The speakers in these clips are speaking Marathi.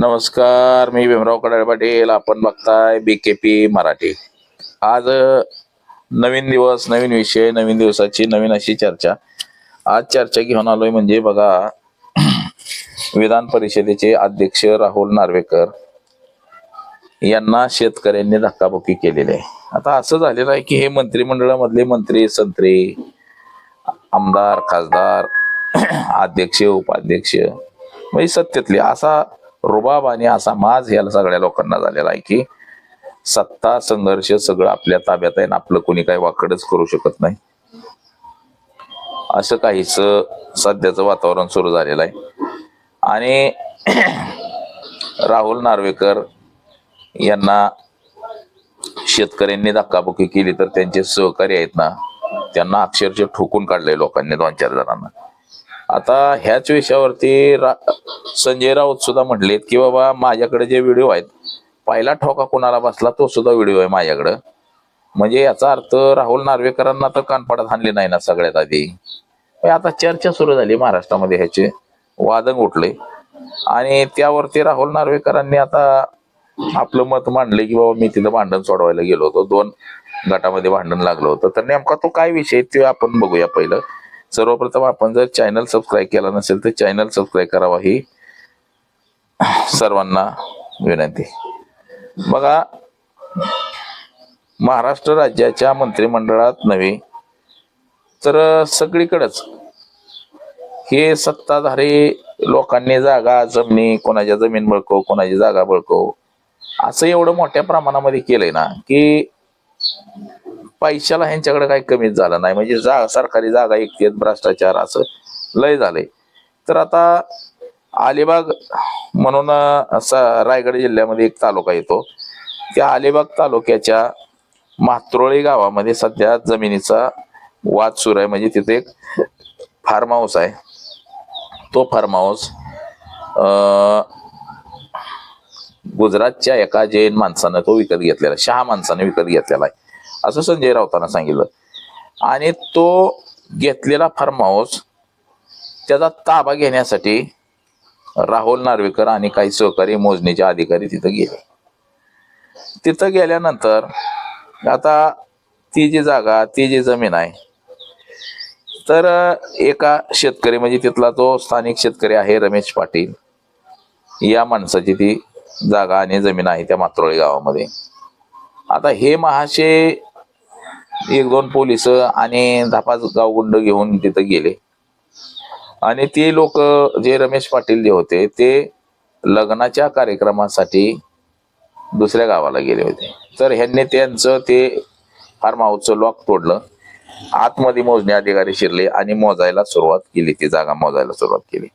नमस्कार, मी भीमराव कडाळे पाटील. आपण बघताय BKP मराठी. आज नवीन दिवस, नवीन विषय, नवीन दिवसाची नवीन अशी चर्चा. आज चर्चा घेऊन आलोय म्हणजे बघा, विधान परिषदेचे अध्यक्ष राहुल नार्वेकर यांना शेतकऱ्यांनी धक्काबुक्की केलेली आहे. आता असं झालेलं आहे की हे मंत्रिमंडळामधले मंत्री संत्री, आमदार, खासदार, अध्यक्ष, उपाध्यक्ष म्हणजे सत्तेतले असा रुबाब आणि असा माज ह्या सगळ्या लोकांना झालेला आहे की सत्ता संघर्ष सगळं आपल्या ताब्यात आहे आणि आपलं कोणी काही वाकडच करू शकत नाही, असं काहीच सध्याचं वातावरण सुरू झालेलं आहे. आणि राहुल नार्वेकर यांना शेतकऱ्यांनी धक्काबुक्की केली तर त्यांचे सहकारी आहेत ना, त्यांना अक्षरशः ठोकून काढलंय लोकांनी 2-4 जणांना. आता ह्याच विषयावरती संजय राऊत सुद्धा म्हटलेत की बाबा माझ्याकडे जे व्हिडिओ आहेत, पहिला ठोका कोणाला बसला तो सुद्धा व्हिडिओ आहे माझ्याकडं. म्हणजे याचा अर्थ राहुल नार्वेकरांना तर कानपाडात हाणले नाही ना सगळ्यात आधी. आता चर्चा सुरू झाली महाराष्ट्रामध्ये, ह्याचे वादंग उठले आणि त्यावरती राहुल नार्वेकरांनी आता आपलं मत मांडले की बाबा मी तिथं भांडण सोडवायला गेलो होतो, 2 गटामध्ये भांडण लागलं होतं. तर नेमका तो काय विषय ते आपण बघूया. पहिलं सर्वप्रथम आपण जर चॅनल सबस्क्राईब केला नसेल तर चॅनल सबस्क्राईब करावा ही सर्वांना विनंती. बघा, महाराष्ट्र राज्याच्या मंत्रिमंडळात नव्हे तर सगळीकडेच हे सत्ताधारी लोकांनी जागा जमिनी, कोणाच्या जमीन बळकव, कोणाची जागा बळकव, असं एवढं मोठ्या प्रमाणामध्ये केलंय ना की पैशाला ह्यांच्याकडे काही कमीच झालं नाही. म्हणजे सरकारी जागा ऐकतेत, भ्रष्टाचार असं लय झालंय. तर आता अलिबाग म्हणून असा रायगड जिल्ह्यामध्ये एक तालुका येतो, त्या अलिबाग तालुक्याच्या म्हात्रोळी गावामध्ये सध्या जमिनीचा वाद सुरू आहे. म्हणजे तिथे एक फार्म हाऊस आहे, तो फार्म हाऊस गुजरातच्या एका जैन माणसानं तो विकत घेतलेला, शहा माणसाने विकत घेतलेला आहे असं संजय राऊतांना सांगितलं. आणि तो घेतलेला फार्म हाऊस त्याचा ताबा घेण्यासाठी राहुल नार्वेकर आणि काही सहकारी मोजणीचे अधिकारी तिथं गेले. तिथं गेल्यानंतर आता ती जी जागा, ती जी जमीन आहे, तर एका शेतकरी म्हणजे तिथला तो स्थानिक शेतकरी आहे रमेश पाटील, या माणसाची ती जागा आणि जमीन आहे त्या म्हात्रोळी गावामध्ये. आता हे महाशे 1-2 पोलिस आणि 10-5 गावगुंड घेऊन तिथं गेले आणि ते लोक जे रमेश पाटील जे होते ते लग्नाच्या कार्यक्रमासाठी दुसऱ्या गावाला गेले होते. तर ह्यांनी त्यांचं ते फार्म हाऊसचं लॉक तोडलं, आतमध्ये मोजणी अधिकारी शिरले आणि मोजायला सुरुवात केली, ती जागा मोजायला सुरुवात केली.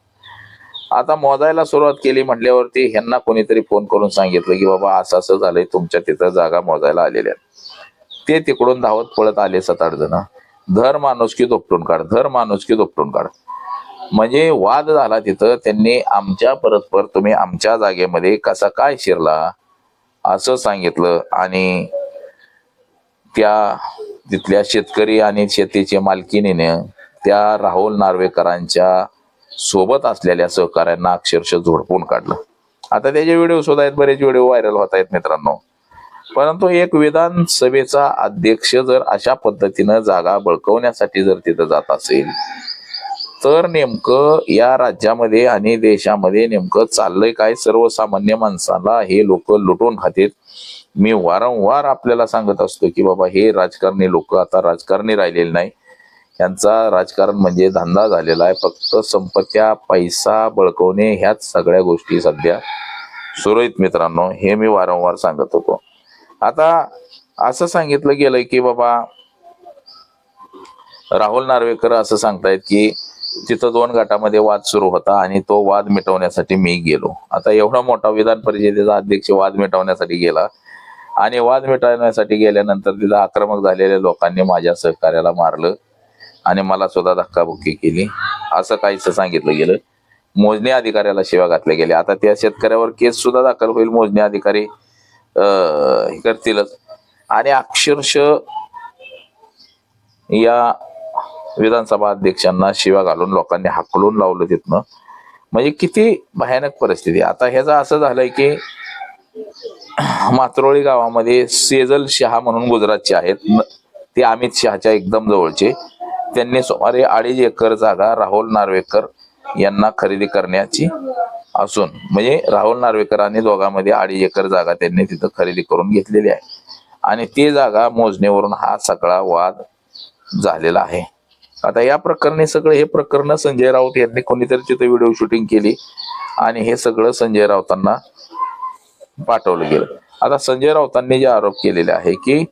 आता मोजायला सुरुवात केली म्हटल्यावरती ह्यांना कोणीतरी फोन करून सांगितलं की बाबा असं असं झालंय, तुमच्या तिथं जागा मोजायला आलेल्या. ते तिकडून धावत पळत आले 7-8 जण. धर माणुसकी धोपटून काढ, धर माणुसकी धोपटून काढ. म्हणजे वाद झाला तिथं. त्यांनी आमच्या परस्पर तुम्ही आमच्या जागेमध्ये कसा काय शिरला असं सांगितलं. आणि त्या तिथल्या शेतकरी आणि शेतीच्या मालकीनीने त्या राहुल नार्वेकरांच्या सोबत असलेल्या सहकाऱ्यांना अक्षरशः झोडपून काढलं. आता त्याचे व्हिडिओ सुद्धा आहेत, बरेच व्हिडिओ व्हायरल होत आहेत मित्रांनो. परंतु एक विधानसभेचा अध्यक्ष जर अशा पद्धतीनं जागा बळकवण्यासाठी जर तिथं जात असेल तर नेमकं या राज्यामध्ये आणि देशामध्ये नेमकं चाललंय काय? सर्वसामान्य माणसाला हे लोक लुटून खातेत. मी वारंवार आपल्याला सांगत असतो की बाबा हे राजकारणी लोक आता राजकारणी राहिलेले नाही, यांचा राजकारण म्हणजे धंदा झालेला आहे. फक्त संपत्त्या, पैसा बळकवणे ह्याच सगळ्या गोष्टी सध्या सुरू आहेत मित्रांनो, हे मी वारंवार सांगत होतो. आता असं सांगितलं गेलंय की बाबा राहुल नार्वेकर असं सांगतायत की तिथं 2 गटामध्ये वाद सुरू होता आणि तो वाद मिटवण्यासाठी मी गेलो. आता एवढा मोठा विधान परिषदेचा अध्यक्ष वाद मिटवण्यासाठी गेला आणि वाद मिटवण्यासाठी गेल्यानंतर तिथं आक्रमक झालेल्या लोकांनी माझ्या सहकार्याला मारलं आणि मला सुद्धा धक्काबुक्की केली असं काहीच सांगितलं गेलं. मोजणी अधिकाऱ्याला शिव्या घातल्या गेल्या. आता त्या शेतकऱ्यावर केस सुद्धा दाखल होईल, मोजणी अधिकारी करतीलच. आणि अक्षरशः या विधानसभा अध्यक्षांना शिव्या घालून लोकांनी हाकलून लावलं तिथनं. म्हणजे किती भयानक परिस्थिती. आता ह्याचं असं झालंय की मात्रोळी गावामध्ये सेजल शहा म्हणून गुजरातचे आहेत, ते अमित शहाच्या एकदम जवळचे. त्यांनी सुमारे 2.5 एकर जागा राहुल नार्वेकर यांना खरेदी करण्याची असून, म्हणजे राहुल नार्वेकर आणि दोघांमध्ये 2.5 एकर जागा त्यांनी तिथं खरेदी करून घेतलेली आहे आणि ती जागा मोजणीवरून हा सगळा वाद झालेला आहे. आता या प्रकरणी सगळं हे प्रकरण संजय राऊत यांनी कोणीतरी तिथे व्हिडिओ शूटिंग केली आणि हे सगळं संजय राऊतांना पाठवलं गेलं. आता संजय राऊतांनी जे आरोप केलेले आहे की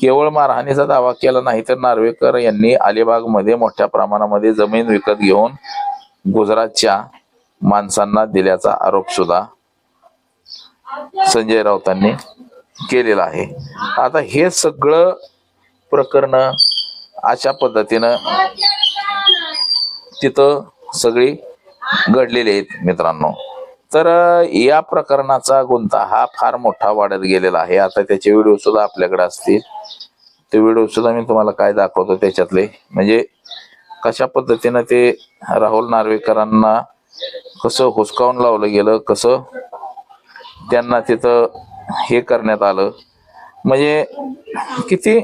केवळ मारहाणीचा दावा केला नाही तर नार्वेकर यांनी अलिबागमध्ये मोठ्या प्रमाणामध्ये जमीन विकत घेऊन गुजरातच्या माणसांना दिल्याचा आरोप सुद्धा संजय राऊतांनी केलेला आहे. आता हे सगळं प्रकरण अशा पद्धतीनं तिथं सगळी घडलेली आहेत मित्रांनो. तर या प्रकरणाचा गुंता हा फार मोठा वाढत गेलेला आहे. आता त्याचे व्हिडिओ सुद्धा आपल्याकडे असतील, ते व्हिडिओ सुद्धा मी तुम्हाला काय दाखवतो त्याच्यातले, म्हणजे कशा पद्धतीनं ते राहुल नार्वेकरांना कसं हुसकावून लावलं गेलं, कसं त्यांना तिथं हे करण्यात आलं, म्हणजे किती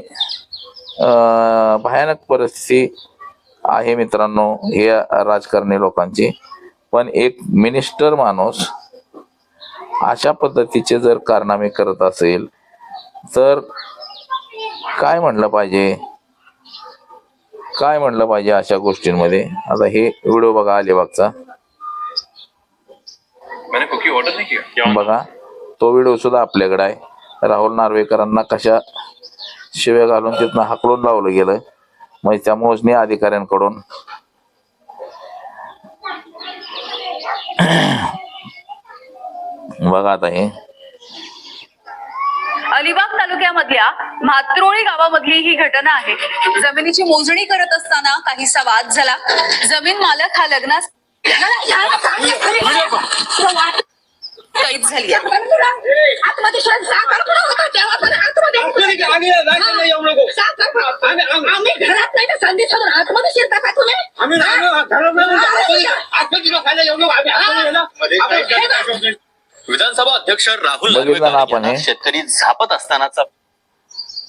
भयानक परिस्थिती आहे मित्रांनो हे राजकारणी लोकांची. पण एक मिनिस्टर माणूस अशा पद्धतीचे जर कारनामे करत असेल तर काय म्हणलं पाहिजे, काय म्हणलं पाहिजे अशा गोष्टींमध्ये. आता हे व्हिडिओ बघा अलिबागचा, बघा तो व्हिडिओ सुद्धा आपल्याकडे आहे. राहुल नार्वेकरांना कशा शिव्या घालून तिथनं हाकलून लावलं गेलं, म्हणजे त्या मोजणी अधिकाऱ्यांकडून. बघा आता हे अलिबाग तालुक्यामधल्या म्हात्रोळी गावामधली ही घटना आहे. जमिनीची मोजणी करत असताना काहीसा वाद झाला. जमीन मालक हा लग्नास कैद झाली आहे. विधानसभा अध्यक्ष राहुल बघितलं ना आपण हे शेतकरी झापत असतानाचा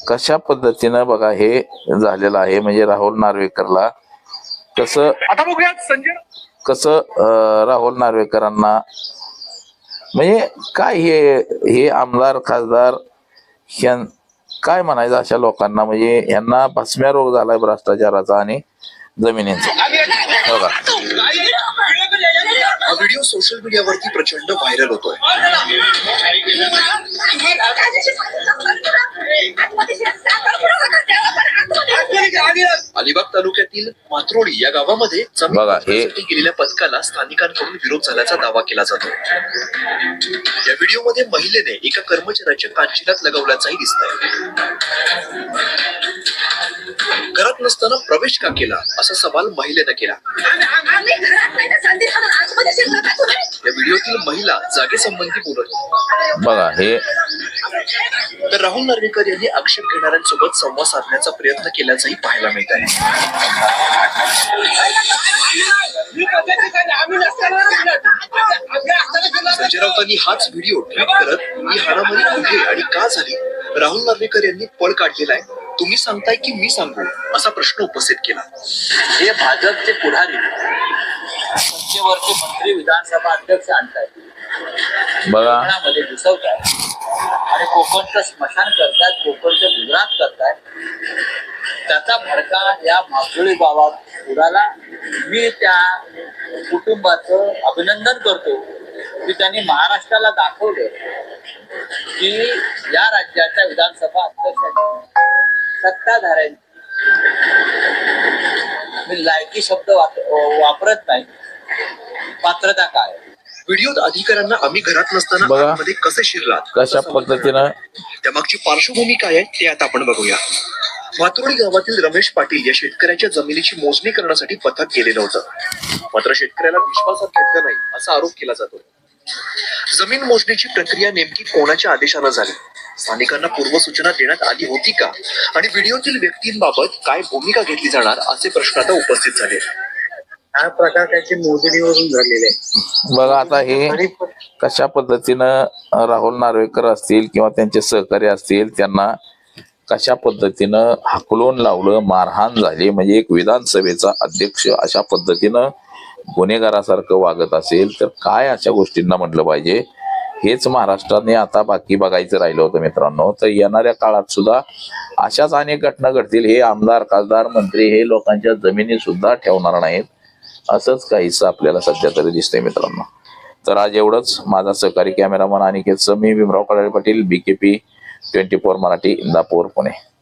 कशा पद्धतीनं बघा हे झालेलं आहे. म्हणजे राहुल नार्वेकरला कसं, आता बघूयात संजय राहुल नार्वेकरांना म्हणजे काय हे आमदार खासदार काय म्हणायचं अशा लोकांना, म्हणजे यांना भस्म्या रोग झालाय भ्रष्टाचाराचा आणि जमिनींचा. बघा हा व्हिडिओ सोशल मीडियावरती प्रचंड व्हायरल होतोय. अलिबाग तालुक्यातील मात्रोळी या गावामध्ये जमीन वाटपासाठी गेलेल्या पथकाला स्थानिकांकडून विरोध झाल्याचा दावा केला जातो. या व्हिडिओमध्ये महिलेने एका कर्मचाऱ्याच्या कांचिलात लगावल्याचाही दिसतंय. घरात नसताना प्रवेश का केला असा सवाल महिलेनं केला. या व्हिडिओतील महिला जागेसंबंधी बोलत होती. बघा हे तर राहुल नार्वेकर यांनी आक्षेप घेणाऱ्यांसोबत संवाद साधण्याचा प्रयत्न केल्याचंही पाहायला मिळत आहे. संजय राऊतांनी हाच व्हिडिओ ट्विट करत ही हाणामारी कुठे आणि का झाली राहुल नार्वेकर यांनी पळ काढलेला आहे. तुम्ही सांगताय की मी सांगू असा प्रश्न उपस्थित केला. हे भाजपचे पुढारी सत्तेवरचे मंत्री विधानसभा अध्यक्ष आणतायत, बघा मध्ये घुसवतायत आणि कोकणचं स्मशान करतायत, कोकणचं गुजरात करतायत. त्याचा भडका या मासोळी गावात उडाला. मी त्या कुटुंबाचं अभिनंदन करतो की त्यांनी महाराष्ट्राला दाखवलं की या राज्याच्या विधानसभा अध्यक्षांनी सत्ताधाऱ्यांनी, मी लायकी शब्द वापरत नाही, पात्रता काय. व्हिडिओत अधिकाऱ्यांना आम्ही घरात नसताना बघा आतमध्ये कसे शिरलात कशा पद्धतीनं, त्यामागची पार्श्वभूमी काय आहे ते आता आपण बघूया. मात्रोळी गावातील रमेश पाटील या शेतकऱ्याच्या जमिनीची मोजणी करण्यासाठी पथक गेलेलं होतं. मात्र शेतकऱ्याला विश्वासात घेतलं नाही असा आरोप केला जातो. जमीन मोजणीची प्रक्रिया नेमकी कोणाच्या आदेशानं झाली, स्थानिकांना पूर्वसूचना देण्यात आली होती का आणि व्हिडिओतील व्यक्तींबाबत काय भूमिका घेतली जाणार असे प्रश्न आता उपस्थित झाले. हा प्रकार त्याची मोजणीवरून झालेला आहे. बघा आता हे तरी पण कशा पद्धतीनं राहुल नार्वेकर असतील किंवा त्यांचे सहकारी असतील त्यांना कशा पद्धतीनं हाकलून लावलं, मारहाण झाली. म्हणजे एक विधानसभेचा अध्यक्ष अशा पद्धतीनं गुन्हेगारासारखं वागत असेल तर काय अशा गोष्टींना म्हटलं पाहिजे. हेच महाराष्ट्राने आता बाकी बघायचं राहिलं होतं मित्रांनो. तर येणाऱ्या काळात सुद्धा अशाच अनेक घटना घडतील. हे आमदार, खासदार, मंत्री हे लोकांच्या जमिनी सुद्धा ठेवणार नाहीत, असंच काहीसं आपल्याला सध्या तरी दिसतंय मित्रांनो. तर आज एवढंच. माझा सहकारी कॅमेरामन अनिकेत मी भीमराव कडाळे पाटील, BKP 24 मराठी, इंदापूर, पुणे.